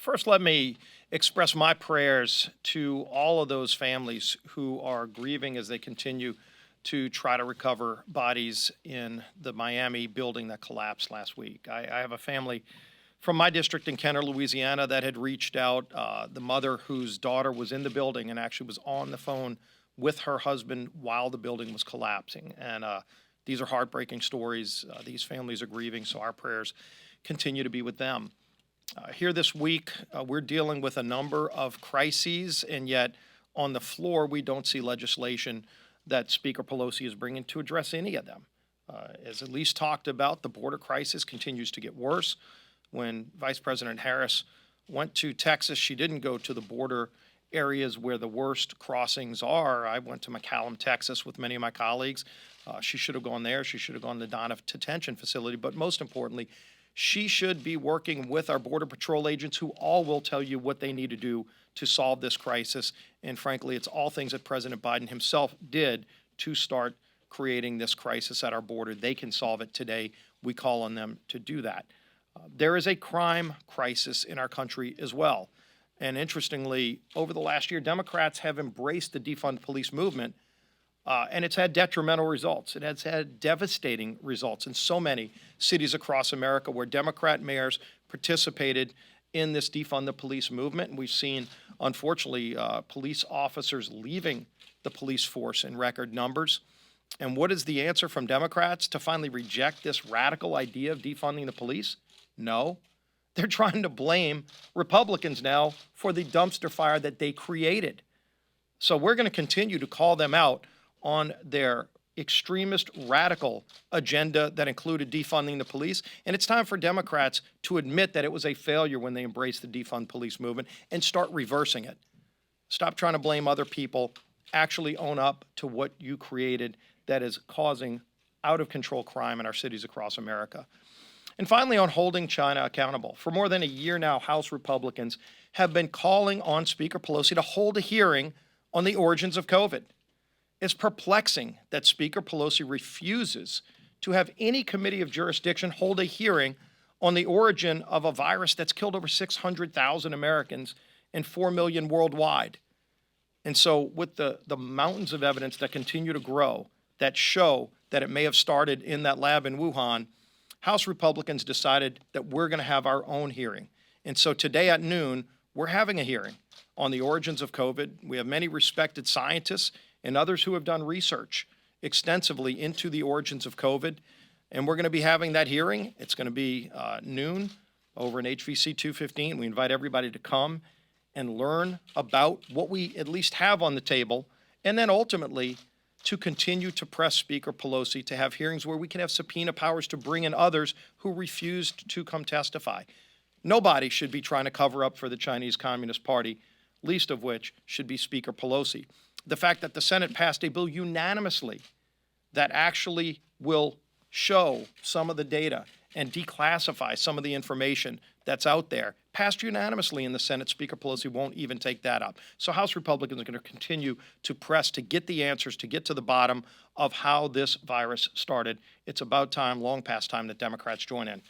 First, let me express my prayers to all of those families who are grieving as they continue to try to recover bodies in the Miami building that collapsed last week. I have a family from my district in Kenner, Louisiana, that had reached out. The mother whose daughter was in the building and actually was on the phone with her husband while the building was collapsing. And these are heartbreaking stories. These families are grieving, so our prayers continue to be with them. Here this week, we're dealing with a number of crises, and yet on the floor, we don't see legislation that Speaker Pelosi is bringing to address any of them. As Elise talked about, the border crisis continues to get worse. When Vice President Harris went to Texas, she didn't go to the border areas where the worst crossings are. I went to McAllen, Texas with many of my colleagues. She should have gone there. She should have gone to the Donna Detention Facility. But most importantly, she should be working with our Border Patrol agents who all will tell you what they need to do to solve this crisis. And frankly, it's all things that President Biden himself did to start creating this crisis at our border. They can solve it today. We call on them to do that. There is a crime crisis in our country as well. And interestingly, over the last year, Democrats have embraced the defund police movement, and it's had detrimental results. It has had devastating results in so many cities across America where Democrat mayors participated in this defund the police movement. And we've seen, unfortunately, police officers leaving the police force in record numbers. And what is the answer from Democrats? To finally reject this radical idea of defunding the police? No. They're trying to blame Republicans now for the dumpster fire that they created. So we're going to continue to call them out on their extremist radical agenda that included defunding the police. And it's time for Democrats to admit that it was a failure when they embraced the defund police movement and start reversing it. Stop trying to blame other people. Actually own up to what you created that is causing out of control crime in our cities across America. And finally, on holding China accountable. For more than a year now, House Republicans have been calling on Speaker Pelosi to hold a hearing on the origins of COVID. It's perplexing that Speaker Pelosi refuses to have any committee of jurisdiction hold a hearing on the origin of a virus that's killed over 600,000 Americans and 4 million worldwide. And so with the mountains of evidence that continue to grow that show that it may have started in that lab in Wuhan, House Republicans decided that we're going to have our own hearing. And so today at noon, we're having a hearing on the origins of COVID. We have many respected scientists and others who have done research extensively into the origins of COVID. And we're going to be having that hearing. It's going to be noon over in HVC 215. We invite everybody to come and learn about what we at least have on the table, and then ultimately to continue to press Speaker Pelosi to have hearings where we can have subpoena powers to bring in others who refused to come testify. Nobody should be trying to cover up for the Chinese Communist Party, least of which should be Speaker Pelosi. The fact that the Senate passed a bill unanimously that actually will show some of the data and declassify some of the information that's out there, passed unanimously in the Senate. Speaker Pelosi won't even take that up. So House Republicans are going to continue to press to get the answers, to get to the bottom of how this virus started. It's about time, long past time, that Democrats join in.